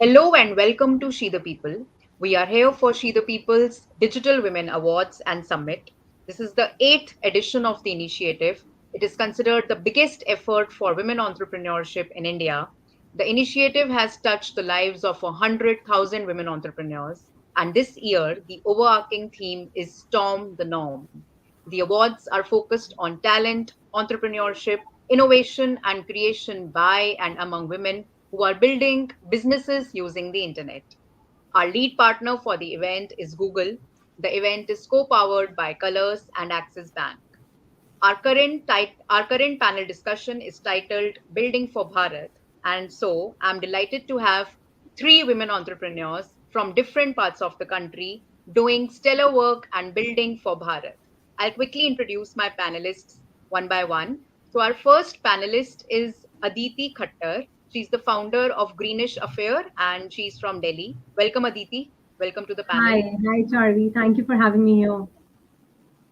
Hello and welcome to She the People. We are here for She the People's Digital Women Awards and Summit. This is the eighth edition of the initiative. It is considered the biggest effort for women entrepreneurship in India. The initiative has touched the lives of 100,000 women entrepreneurs, and this year the overarching theme is Storm the Norm. The awards are focused on talent, entrepreneurship, innovation, and creation by and among women who are building businesses using the internet. Our lead partner for the event is Google. The event is co-powered by Colors and Axis Bank. Our current panel discussion is titled Building for Bharat, and so I'm delighted to have three women entrepreneurs from different parts of the country doing stellar work and building for Bharat. I'll quickly introduce my panelists one by one. So our first panelist is Aditi Khattar. She's the founder of Greenish Affair and she's from Delhi. Welcome, Aditi. Welcome to the panel. Hi, Charvi. Thank you for having me here.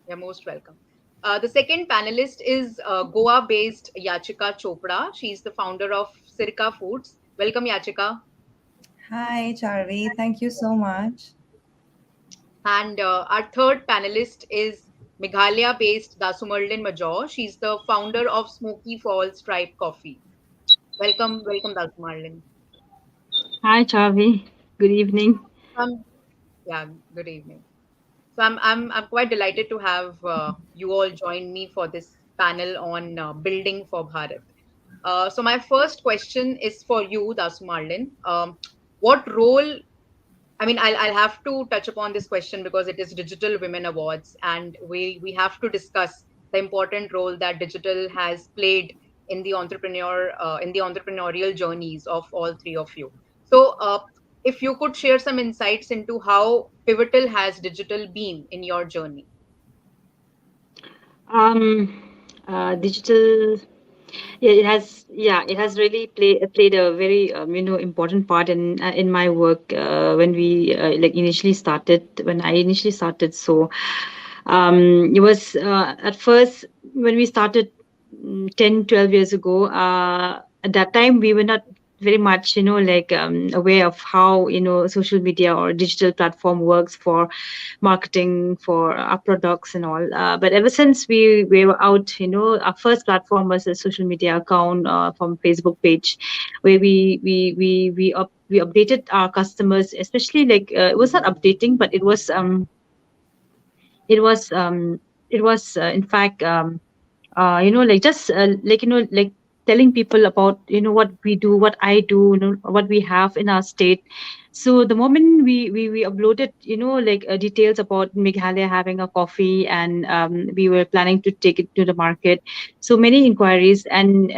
You're most welcome. The second panelist is Goa based Yachika Chopra. She's the founder of CIRCA Foods. Welcome, Yachika. Hi, Charvi. Thank you so much. And our third panelist is Meghalaya based Dasumarlin Majaw. She's the founder of Smoky Falls Tribe Coffee. Welcome, Dasumarlin. Hi, Charvi. Good evening. Um, yeah, good evening. So I'm quite delighted to have you all join me for this panel on building for Bharat. So my first question is for you, Dasumarlin. What role? I mean, I'll have to touch upon this question because it is Digital Women Awards, and we have to discuss the important role that digital has played in the entrepreneurial journeys of all three of you. So, if you could share some insights into how pivotal has digital been in your journey. Um, Digital, yeah, it has really played a very important part in my work when we like initially started when I initially started. So, it was at first when we started 10, 12 years ago. At that time, we were not very much aware of how social media or digital platform works for marketing for our products and all. But ever since we were out, our first platform was a social media account from Facebook page, where we updated our customers, especially it was not updating, but it was it was in fact just like telling people about what we do, what I do, what we have in our state. So the moment we uploaded details about Meghalaya having a coffee, and we were planning to take it to the market, so many inquiries and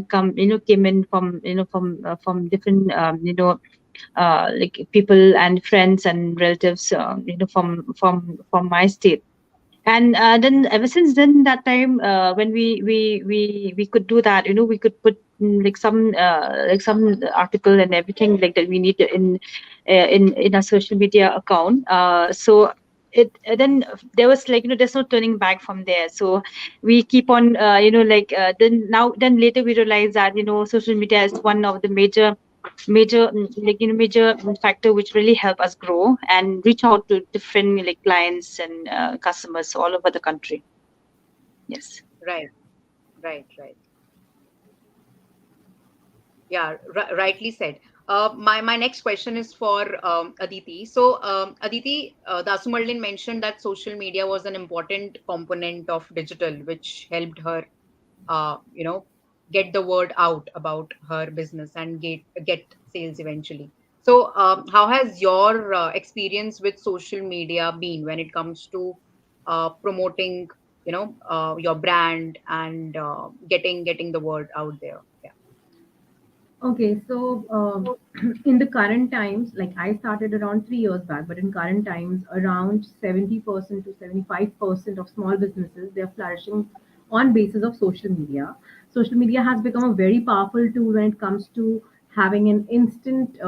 come came in from from different like people and friends and relatives from my state. And then ever since then, that time when we could do that, we could put like some article and everything like that we need in a social media account. So it then there was there's no turning back from there. So we keep on then later we realized that social media is one of the major factor which really help us grow and reach out to different clients and customers all over the country. Yes. Right, right. Yeah, rightly said. My next question is for Aditi. So, Aditi, Dasumarlin mentioned that social media was an important component of digital, which helped her, uh, you know, get the word out about her business and get sales eventually. So, how has your experience with social media been when it comes to promoting, your brand and getting the word out there? Yeah. Okay, so in the current times, like I started around 3 years back, but in current times, around 70% to 75% of small businesses they're flourishing on basis of social media. Social media has become a very powerful tool when it comes to having an instant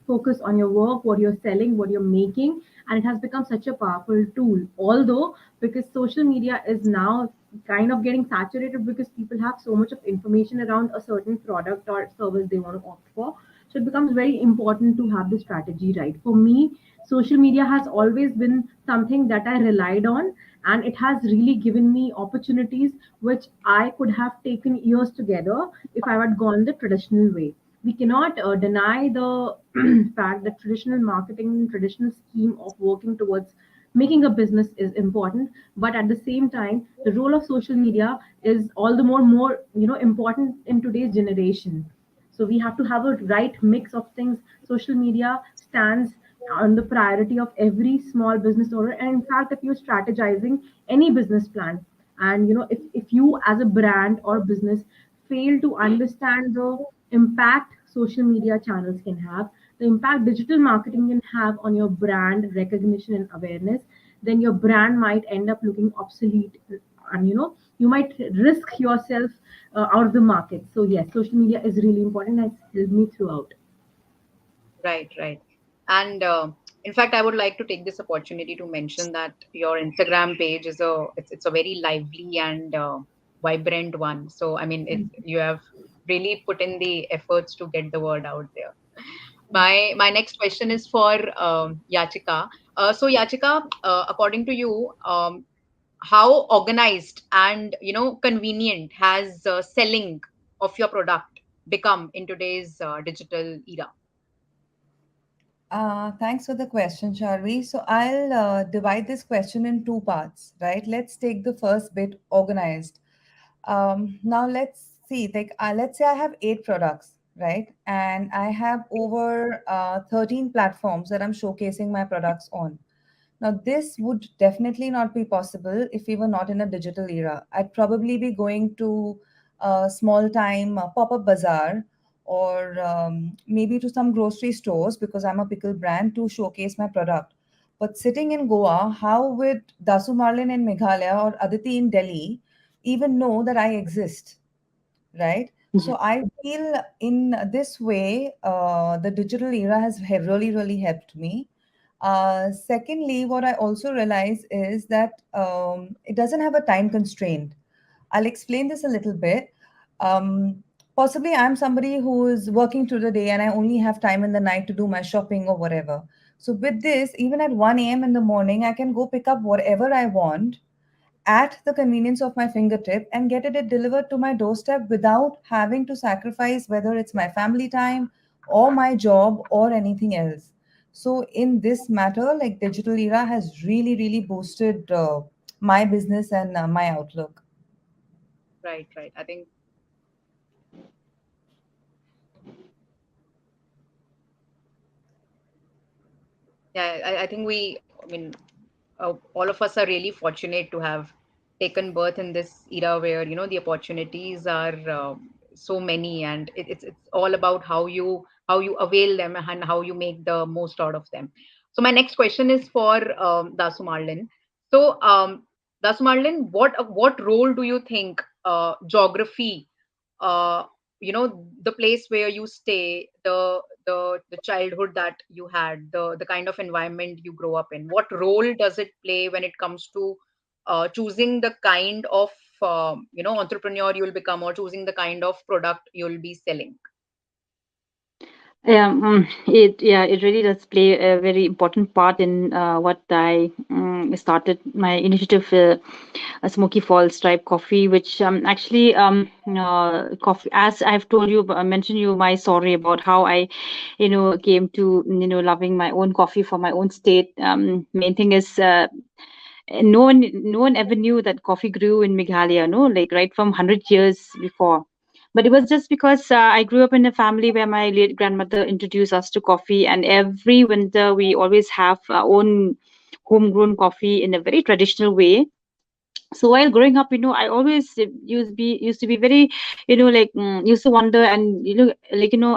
focus on your work, what you're selling, what you're making, and it has become such a powerful tool. Although, because social media is now kind of getting saturated because people have so much of information around a certain product or service they want to opt for. So it becomes very important to have the strategy right. For me, social media has always been something that I relied on, and it has really given me opportunities which I could have taken years together if I had gone the traditional way. We cannot deny the fact that traditional marketing, traditional scheme of working towards making a business is important, but at the same time the role of social media is all the more important in today's generation. So we have to have a right mix of things. Social media stands on the priority of every small business owner, and in fact, if you're strategizing any business plan, and if you as a brand or business fail to understand the impact social media channels can have, the impact digital marketing can have on your brand recognition and awareness, then your brand might end up looking obsolete, and you might risk yourself out of the market. So yes, social media is really important, has helped me throughout. Right, right. And in fact, I would like to take this opportunity to mention that your Instagram page is it's a very lively and vibrant one. So I mean, you have really put in the efforts to get the word out there. My next question is for Yachika. So Yachika, according to you, how organized and convenient has selling of your product become in today's digital era? Thanks for the question, Charvi. So I'll divide this question in two parts, right? Let's take the first bit, organized. Now let's see, like let's say I have 8 products, right? And I have over 13 platforms that I'm showcasing my products on. Now, this would definitely not be possible if we were not in a digital era. I'd probably be going to a small time pop up bazaar, or maybe to some grocery stores because I'm a pickle brand to showcase my product. But sitting in Goa, how would Dasumarlin in Meghalaya or Aditi in Delhi even know that I exist? Right? So I feel in this way, the digital era has really, really helped me. Secondly, what I also realize is that it doesn't have a time constraint. I'll explain this a little bit. Possibly, I'm somebody who is working through the day and I only have time in the night to do my shopping or whatever. So, with this, even at 1 a.m. in the morning, I can go pick up whatever I want at the convenience of my fingertip and get it delivered to my doorstep without having to sacrifice whether it's my family time or my job or anything else. So in this matter, like digital era has really, really boosted my business and my outlook. Right, right. I think, yeah, I think I mean, all of us are really fortunate to have taken birth in this era where the opportunities are so many, and it's all about how you avail them and how you make the most out of them. So my next question is for Dasumarlin. So Dasumarlin, what role do you think geography, uh, the place where you stay, the childhood that you had, the kind of environment you grow up in, what role does it play when it comes to choosing the kind of entrepreneur you'll become, or choosing the kind of product you'll be selling? Yeah, it really does play a very important part in what I started my initiative, Smoky Falls Tribe Coffee, which actually coffee. As I've told you, mentioned you my story about how I, came to loving my own coffee for my own state. Main thing is. No one ever knew that coffee grew in Meghalaya, no, like right from 100 years before. But it was just because I grew up in a family where my late grandmother introduced us to coffee, and every winter we always have our own homegrown coffee in a very traditional way. So while growing up, I always used to be very, used to wonder and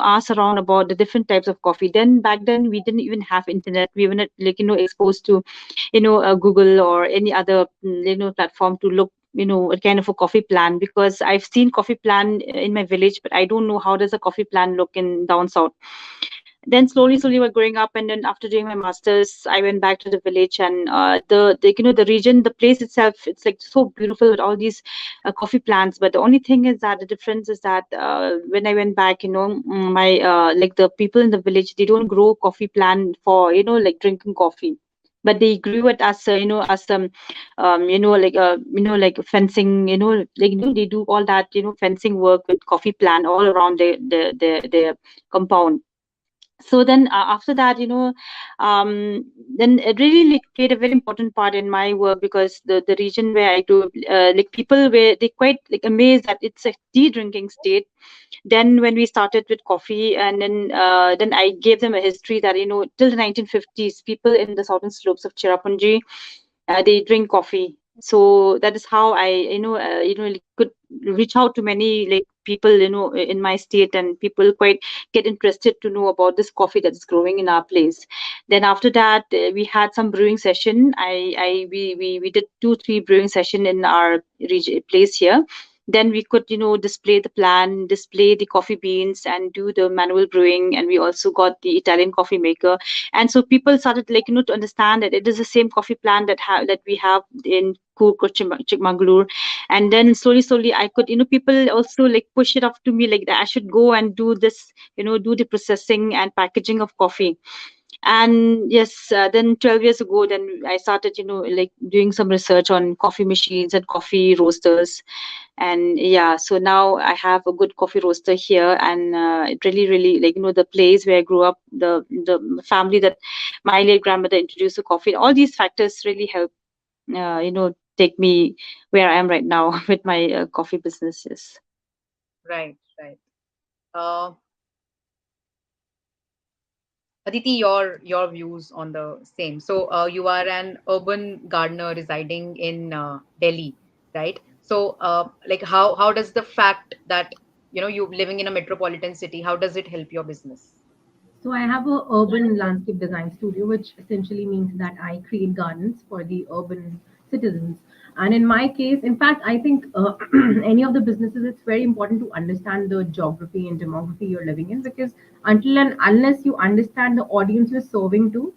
ask around about the different types of coffee. Then back then we didn't even have internet. We were not exposed to Google or any other platform to look what kind of a coffee plan, because I've seen coffee plan in my village, but I don't know how does a coffee plan look in down south. Then slowly we're growing up, and then after doing my masters, I went back to the village. And the the region, the place itself, it's like so beautiful with all these coffee plants. But the only thing is that the difference is that when I went back, my like the people in the village, they don't grow coffee plant for like drinking coffee, but they grew it as as like fencing, like they do all that fencing work with coffee plant all around their compound. So then after that, then it really like played a very important part in my work, because the region where I do, like people were they quite like amazed that it's a tea drinking state. Then when we started with coffee, and then I gave them a history that till the 1950s, people in the southern slopes of Cherrapunji, they drink coffee. So that is how I like, could reach out to many like people in my state, and people quite get interested to know about this coffee that is growing in our place. Then after that, we had some brewing session. I we did 2 3 brewing session in our region place here. Then we could display the plan, display the coffee beans, and do the manual brewing. And we also got the Italian coffee maker. And so people started like to understand that it is the same coffee plant that we have in Coorg or Chikmagalur. And then slowly I could people also like push it up to me like that I should go and do this, do the processing and packaging of coffee. And yes, then 12 years ago, then I started like doing some research on coffee machines and coffee roasters. And yeah, so now I have a good coffee roaster here. And it really like the place where I grew up, the family that my late grandmother introduced to coffee, all these factors really help take me where I am right now with my coffee businesses. Right, right. Uh, Aditi, your views on the same. So you are an urban gardener residing in Delhi, right? So like how does the fact that you living in a metropolitan city, how does it help your business? So I have a urban landscape design studio, which essentially means that I create gardens for the urban citizens. And in my case, in fact, I think any of the businesses, it's very important to understand the geography and demography you're living in, because until and unless you understand the audience you're serving to,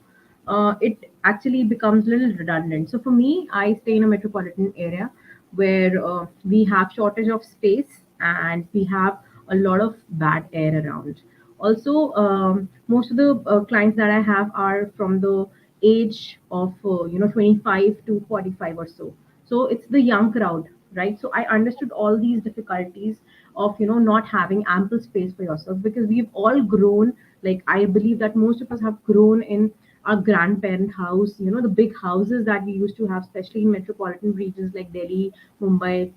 it actually becomes a little redundant. So for me, I stay in a metropolitan area where we have shortage of space and we have a lot of bad air around. Also, most of the clients that I have are from the age of 25 to 45 or so. So it's the young crowd, right? So I understood all these difficulties of not having ample space for yourself, because we've all grown, like I believe that most of us have grown in our grandparent house, the big houses that we used to have, especially in metropolitan regions like Delhi, Mumbai,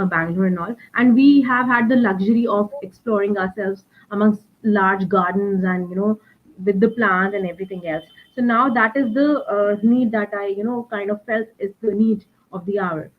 Bangalore, and all. And we have had the luxury of exploring ourselves amongst large gardens and with the plants and everything else. So now that is the need that I kind of felt is the need of the hour.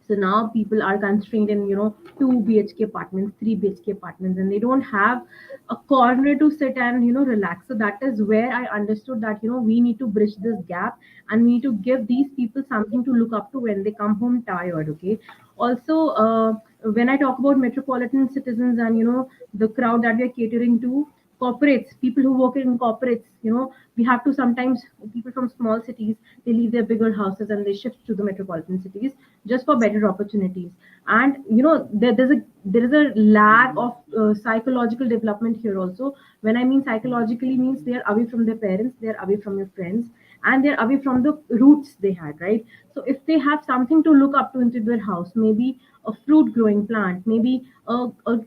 So now people are constrained in 2 BHK apartments, 3 BHK apartments, and they don't have a corner to sit and relax. So that is where I understood that we need to bridge this gap, and we need to give these people something to look up to when they come home tired. Okay. Also, when I talk about metropolitan citizens and the crowd that we are catering to, corporates, people who work in corporates, we have to sometimes, people from small cities, they leave their bigger houses and they shift to the metropolitan cities just for better opportunities. And there is a lack of psychological development here also. When I mean psychologically, means they are away from their parents, they are away from your friends, and they're away from the roots they had, right? So if they have something to look up to into their house, maybe a fruit growing plant, maybe a a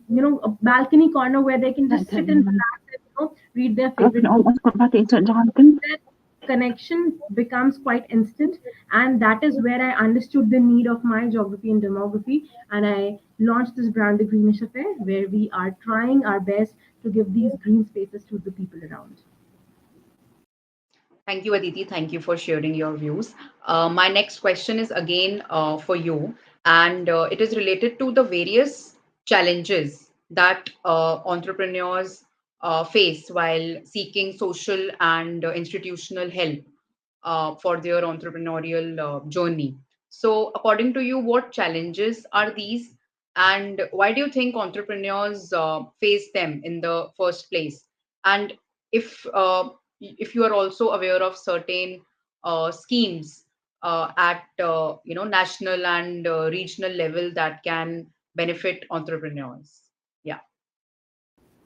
balcony corner where they can just sit and relax and read their favorite book, that connection becomes quite instant. And that is where I understood the need of my geography and demography, and I launched this brand, the Greenish Affair, where we are trying our best to give these green spaces to the people around. Thank you, Aditi. Thank you for sharing your views. My next question is again for you, and it is related to the various challenges that entrepreneurs face while seeking social and institutional help for their entrepreneurial journey. So, according to you, what challenges are these, and why do you think entrepreneurs face them in the first place? And if you are also aware of certain schemes at national and regional level that can benefit entrepreneurs. Yeah.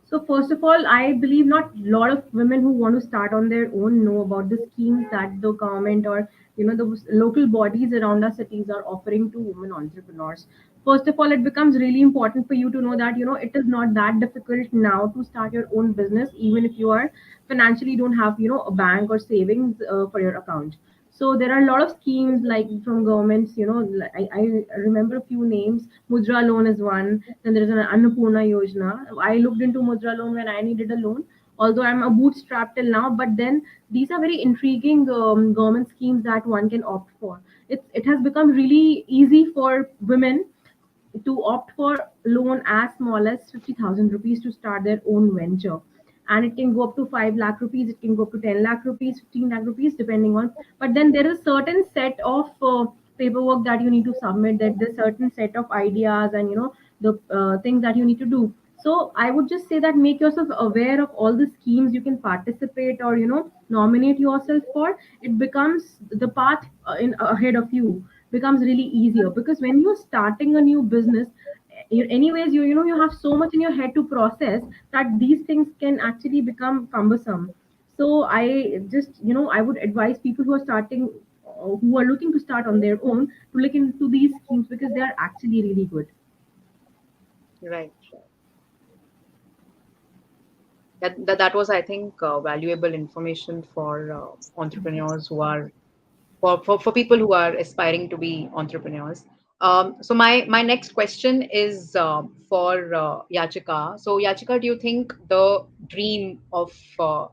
So first of all, I believe not a lot of women who want to start on their own know about the schemes that the government or the local bodies around our cities are offering to women entrepreneurs. First of all, it becomes really important for you to know that it is not that difficult now to start your own business, even if you are financially don't have a bank or savings for your account. So there are a lot of schemes like from governments. I remember a few names. Mudra loan is one. Then there is an Annapurna Yojana. I looked into Mudra loan when I needed a loan. Although I'm a bootstrap till now, but then these are very intriguing government schemes that one can opt for. It has become really easy for women to opt for loan as small as 50,000 rupees to start their own venture. And it can go up to 5 lakh rupees, it can go up to 10 lakh rupees, 15 lakh rupees, depending on. But then there is a certain set of paperwork that you need to submit, that there's certain set of ideas and, the things that you need to do. So I would just say that make yourself aware of all the schemes you can participate or, nominate yourself for. It becomes the path in ahead of you becomes really easier, because when you're starting a new business, anyways, you have so much in your head to process that these things can actually become cumbersome. So I just I would advise people who are starting, who are looking to start on their own, to look into these schemes because they are actually really good. Right. That was, I think, valuable information for entrepreneurs who are for people who are aspiring to be entrepreneurs. So my next question is for Yachika. So Yachika, do you think the dream of uh,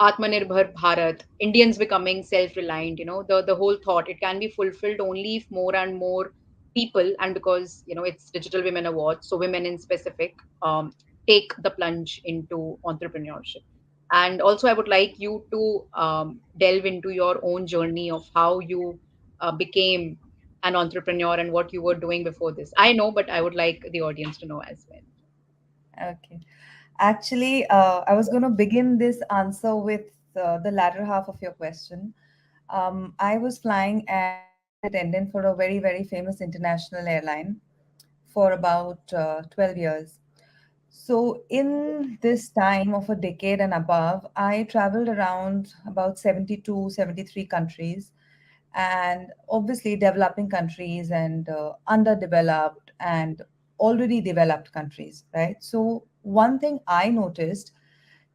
Atmanirbhar Bharat, Indians becoming self-reliant, the whole thought, it can be fulfilled only if more and more people, and because it's Digital Women Awards, so women in specific, take the plunge into entrepreneurship. And also, I would like you to delve into your own journey of how you became an entrepreneur and what you were doing before this. I know, but I would like the audience to know as well. Okay. Actually, I was going to begin this answer with the latter half of your question. I was flying as a flight attendant for a very, very famous international airline for about 12 years. So, in this time of a decade and above, I traveled around about 72, 73 countries, and obviously developing countries and underdeveloped and already developed countries, right? So, one thing I noticed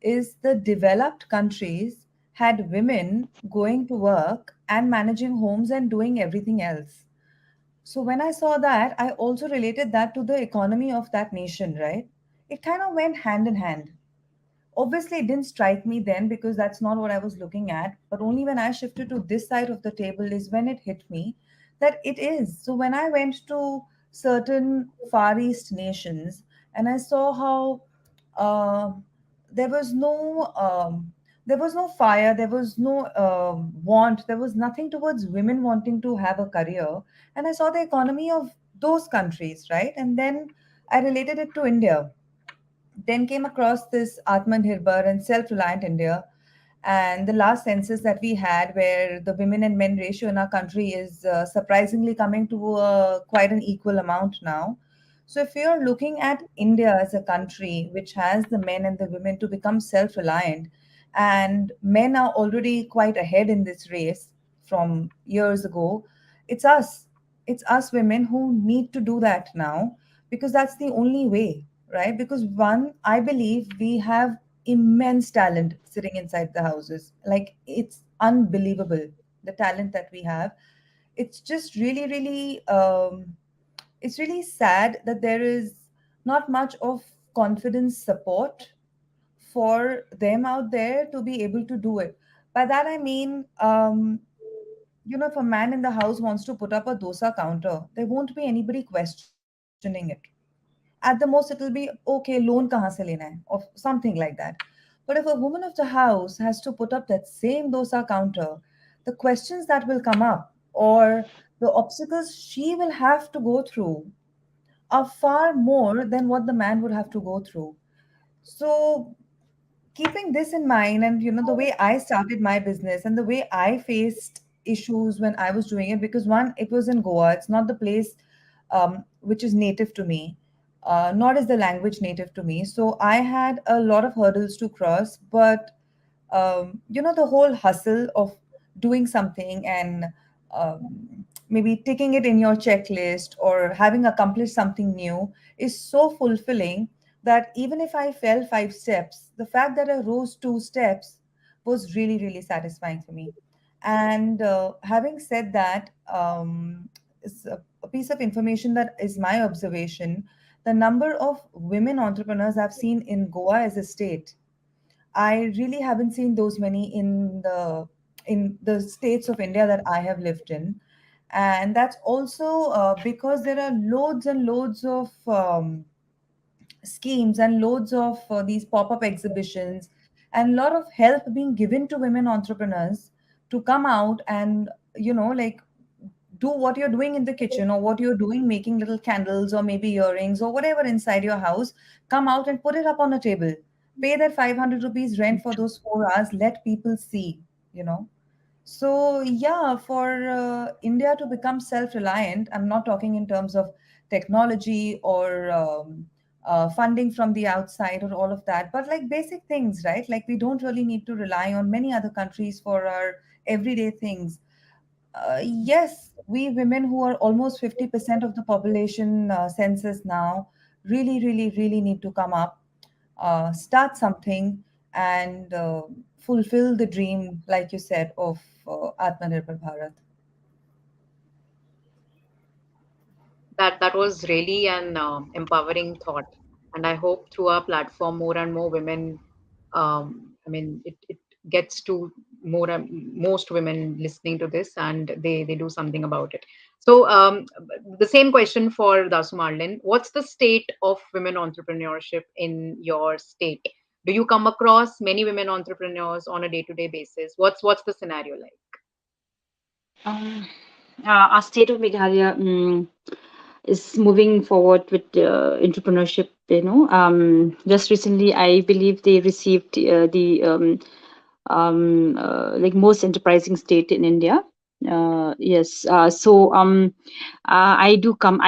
is the developed countries had women going to work and managing homes and doing everything else. So when I saw that, I also related that to the economy of that nation, right? It kind of went hand in hand. Obviously, it didn't strike me then because that's not what I was looking at. But only when I shifted to this side of the table is when it hit me that it is. So when I went to certain Far East nations and I saw how uh, there was no there was no fire, there was no want, there was nothing towards women wanting to have a career, and I saw the economy of those countries, right? And then I related it to India, then came across this Atmanirbhar and self-reliant India. And the last census that we had, where the women and men ratio in our country is surprisingly coming to quite an equal amount now. So, if you're looking at India as a country which has the men and the women to become self reliant, and men are already quite ahead in this race from years ago, it's us. It's us women who need to do that now because that's the only way, right? Because one, I believe we have immense talent sitting inside the houses. Like it's unbelievable the talent that we have. It's just really, really, it's really sad that there is not much of confidence support for them out there to be able to do it. By that I mean, if a man in the house wants to put up a dosa counter, there won't be anybody questioning it. At the most, it'll be okay, loan kahan se lena hai, or something like that. But if a woman of the house has to put up that same dosa counter, the questions that will come up or the obstacles she will have to go through are far more than what the man would have to go through. So keeping this in mind, and the way I started my business and the way I faced issues when I was doing it, because one, it was in Goa. It's not the place which is native to me, nor is the language native to me. So I had a lot of hurdles to cross. But the whole hustle of doing something and maybe ticking it in your checklist or having accomplished something new is so fulfilling that even if I fell 5 steps, the fact that I rose 2 steps was really, really satisfying for me. And having said that, it's a piece of information that is my observation. The number of women entrepreneurs I've seen in Goa as a state, I really haven't seen those many in the states of India that I have lived in, and that's also because there are loads and loads of schemes and loads of these pop-up exhibitions and a lot of help being given to women entrepreneurs to come out and like do what you're doing in the kitchen or what you're doing making little candles or maybe earrings or whatever inside your house. Come out and put it up on a table, pay that 500 rupees rent for those 4 hours, let people see you know so, yeah, for India to become self reliant, I'm not talking in terms of technology or funding from the outside or all of that, but like basic things, right? Like we don't really need to rely on many other countries for our everyday things. Yes, we women who are almost 50% of the population census now really, really, really need to come up, start something, and fulfill the dream, like you said, of Atmanirbhar Bharat. That was really an empowering thought, and I hope through our platform more and more women, it gets to more and most women listening to this, and they do something about it. So the same question for Dasumarlin: what's the state of women entrepreneurship in your state? Do you come across many women entrepreneurs on a day-to-day basis? What's the scenario like? Um, our state of Meghalaya is moving forward with entrepreneurship. Just recently, I believe they received the like most enterprising state in India. Yes. I do come.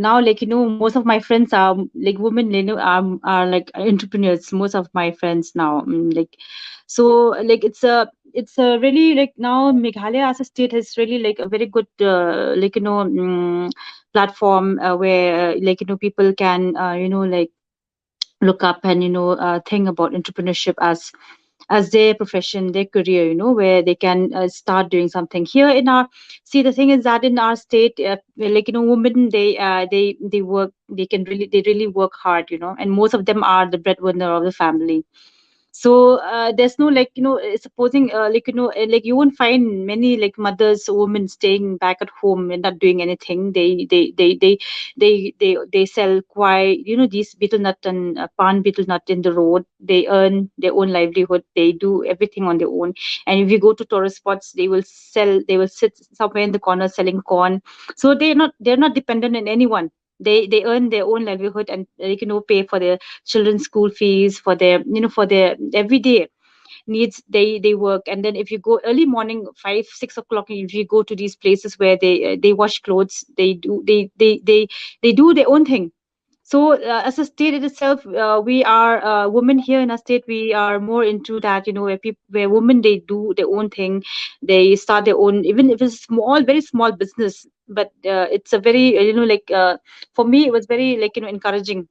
Now, like most of my friends are like women. Are like entrepreneurs. Most of my friends now, so like it's a really like now Meghalaya as a state has really like a very good platform where people can like look up and think about entrepreneurship as their profession, their career, where they can start doing something here in our. See, the thing is that in our state, women, they work, they really work hard, and most of them are the breadwinner of the family. So there's no like supposing like you won't find many like mothers or women staying back at home and not doing anything. They sell quite these betel nut and pan betel nut in the road. They earn their own livelihood. They do everything on their own. And if you go to tourist spots, they will sit somewhere in the corner selling corn. So they're not dependent on anyone. They earn their own livelihood, and pay for their children's school fees, for their for their everyday needs. They work. And then if you go early morning, 5 6 o'clock, if you go to these places where they wash clothes, they do their own thing. So as a state in itself, we are women here in our state, we are more into that, where people, where women, they do their own thing. They start their own, even if it's small, very small business. But it's a very for me, it was very encouraging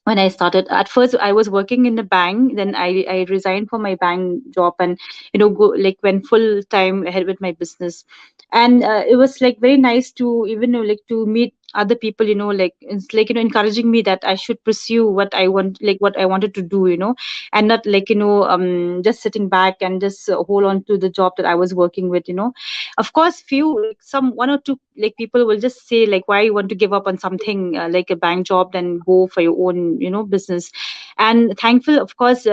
when I started. At first, I was working in the bank. Then I resigned from my bank job, and go like went full time ahead with my business. And it was like very nice to even like to meet other people. Like it's like encouraging me that I should pursue what I want, like what I wanted to do. And not like just sitting back and just hold on to the job that I was working with. Of course, few like some one or two like people will just say like, why you want to give up on something like a bank job, then go for your own business. And thankful, of course,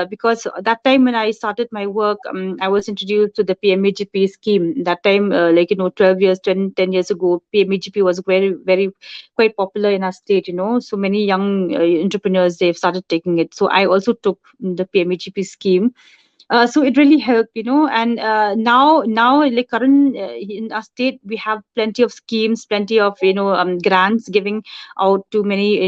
because that time when I started my work, I was introduced to the PMEGP scheme. That time, 12 years, 10 years ago, PMEGP was very quite popular in our state. So many young entrepreneurs, they've started taking it. So I also took the PMEGP scheme. So it really helped, and now like current in our state, we have plenty of schemes, plenty of grants giving out to many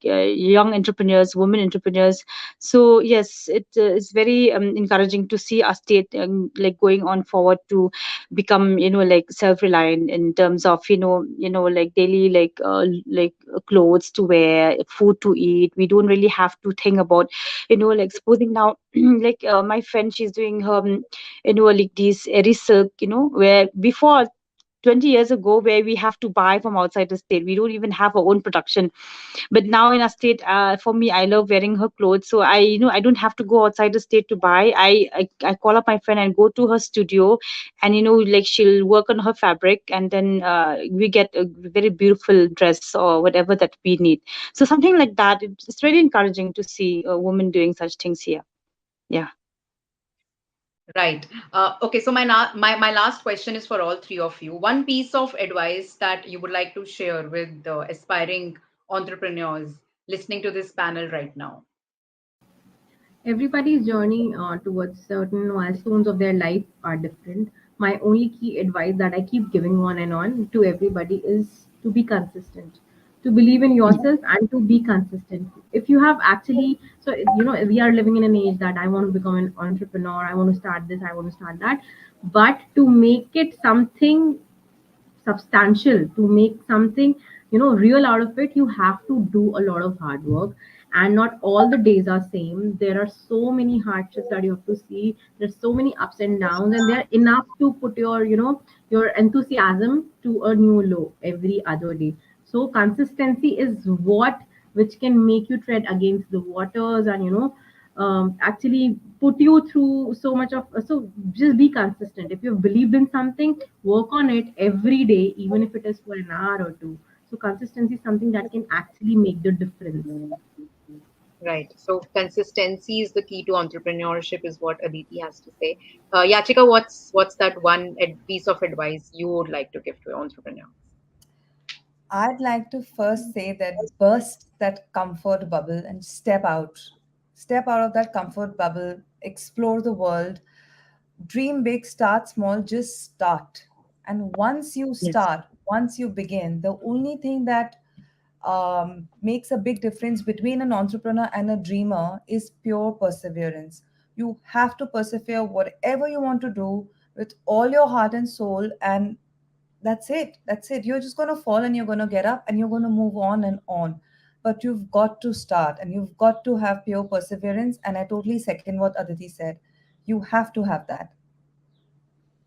young entrepreneurs, women entrepreneurs. So yes, it is very encouraging to see our state like going on forward to become like self-reliant in terms of like daily clothes to wear, food to eat. We don't really have to think about like supposing now like my friend, she's doing her like these eri silk, where before 20 years ago, where we have to buy from outside the state, we don't even have our own production. But now in our state, for me, I love wearing her clothes, so I don't have to go outside the state to buy. I call up my friend and go to her studio, and like she'll work on her fabric, and then we get a very beautiful dress or whatever that we need. So something like that, it's really encouraging to see a woman doing such things here. Yeah. Right. Okay, so my last question is for all three of you. One piece of advice that you would like to share with the aspiring entrepreneurs listening to this panel right now. Everybody's journey towards certain milestones of their life are different. My only key advice that I keep giving on to everybody is to be consistent, to believe in yourself and to be consistent. If you have actually, so we are living in an age that I want to become an entrepreneur, I want to start this, I want to start that, but to make it something substantial, to make something real out of it, you have to do a lot of hard work. And not all the days are same. There are so many hardships that you have to see. There's so many ups and downs, and they're enough to put your enthusiasm to a new low every other day. So consistency is what which can make you tread against the waters, and actually put you through so much of. So just be consistent. If you've believed in something, work on it every day, even if it is for an hour or two. So consistency is something that can actually make the difference. Right. So consistency is the key to entrepreneurship, is what Aditi has to say. Yachika, what's that one piece of advice you would like to give to entrepreneurs? I'd like to first say that burst that comfort bubble and step out. Step out of that comfort bubble, explore the world, dream big, start small, just start. And once you Yes. start, once you begin, the only thing that makes a big difference between an entrepreneur and a dreamer is pure perseverance. You have to persevere whatever you want to do with all your heart and soul, and that's it. That's it. You're just going to fall and you're going to get up and you're going to move on and on. But you've got to start and you've got to have pure perseverance. And I totally second what Aditi said. You have to have that.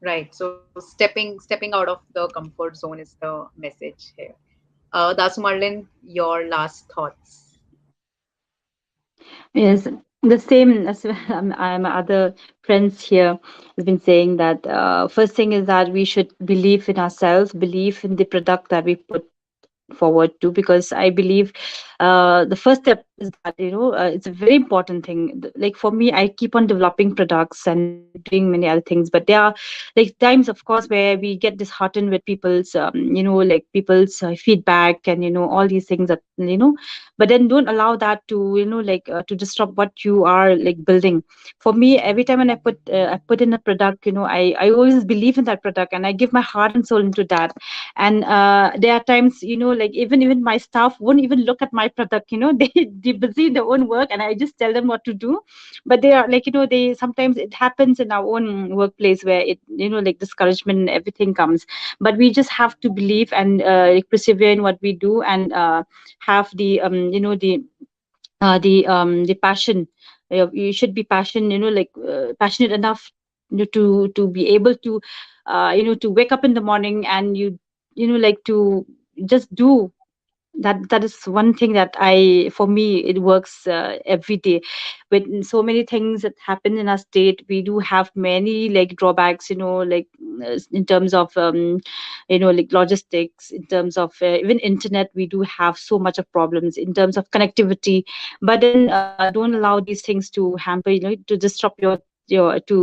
Right. So stepping out of the comfort zone is the message here. Dasumarlin, your last thoughts. Yes, the same as I'm other friends here has been saying that first thing is that we should believe in ourselves, believe in the product that we put forward to, because I believe the first step is that it's a very important thing. Like for me, I keep on developing products and doing many other things, but there are like times, of course, where we get disheartened with people's like people's feedback and all these things that but then don't allow that to to disrupt what you are like building. For me, every time when I put in a product, I always believe in that product and I give my heart and soul into that. And there are times like even my staff won't even look at my product. They're busy in their own work and I just tell them what to do. But they are like they sometimes it happens in our own workplace where it like discouragement and everything comes. But we just have to believe and like persevere in what we do, and have the the passion. You should be passionate enough to be able to to wake up in the morning and you like to just do That is one thing that I for me it works every day. With so many things that happen in our state, we do have many like drawbacks, like in terms of like logistics, in terms of even internet. We do have so much of problems in terms of connectivity. But then don't allow these things to hamper, to disrupt your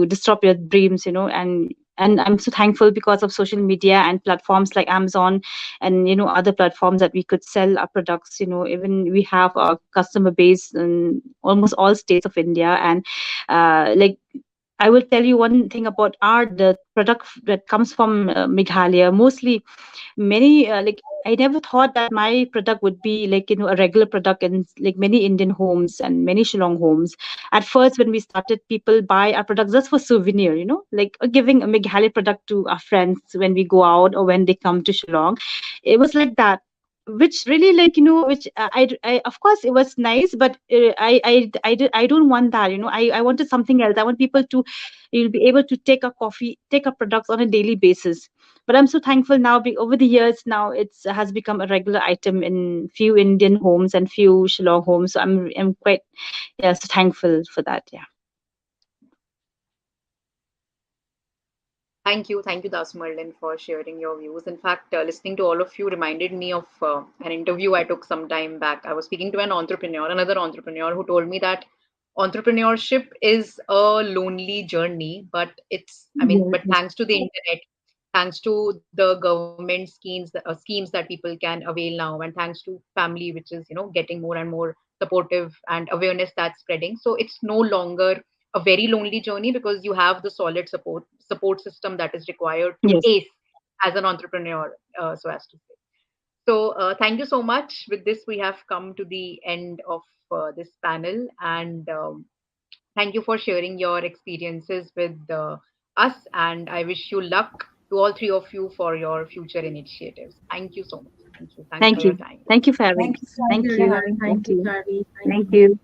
disrupt your dreams, and I'm so thankful because of social media and platforms like Amazon and other platforms that we could sell our products. Even we have a customer base in almost all states of India. And like I will tell you one thing about our the product that comes from Meghalaya. Mostly, many like I never thought that my product would be like a regular product in like many Indian homes and many Shillong homes. At first, when we started, people buy our products just for souvenir, like giving a Meghalaya product to our friends when we go out or when they come to Shillong. It was like that, which really like which I of course it was nice, but I don't want that. I wanted something else. I want people to you'll be able to take a products on a daily basis. But I'm so thankful now. Over the years, now it's has become a regular item in few Indian homes and few Shillong homes. So I'm quite, yeah, so thankful for that. Yeah. Thank you, Dasumarlin, for sharing your views. In fact, listening to all of you reminded me of an interview I took some time back. I was speaking to an entrepreneur, another entrepreneur, who told me that entrepreneurship is a lonely journey, but but Yes. thanks to the internet, thanks to the government schemes that people can avail now, and thanks to family, which is getting more and more supportive, and awareness that's spreading. So it's no longer a very lonely journey because you have the solid support system that is required to Yes. ace as an entrepreneur, so as to say. So thank you so much. With this, we have come to the end of this panel, and thank you for sharing your experiences with us. And I wish you luck to all three of you for your future initiatives. Thank you so much. Thank you. Thanks for Thank your you. time. Thank you for having Thank you, us. Thank Charvi, Thank you, for you. everyone. having Thank us. you, Thank you. Charlie. Thank Thank you. you.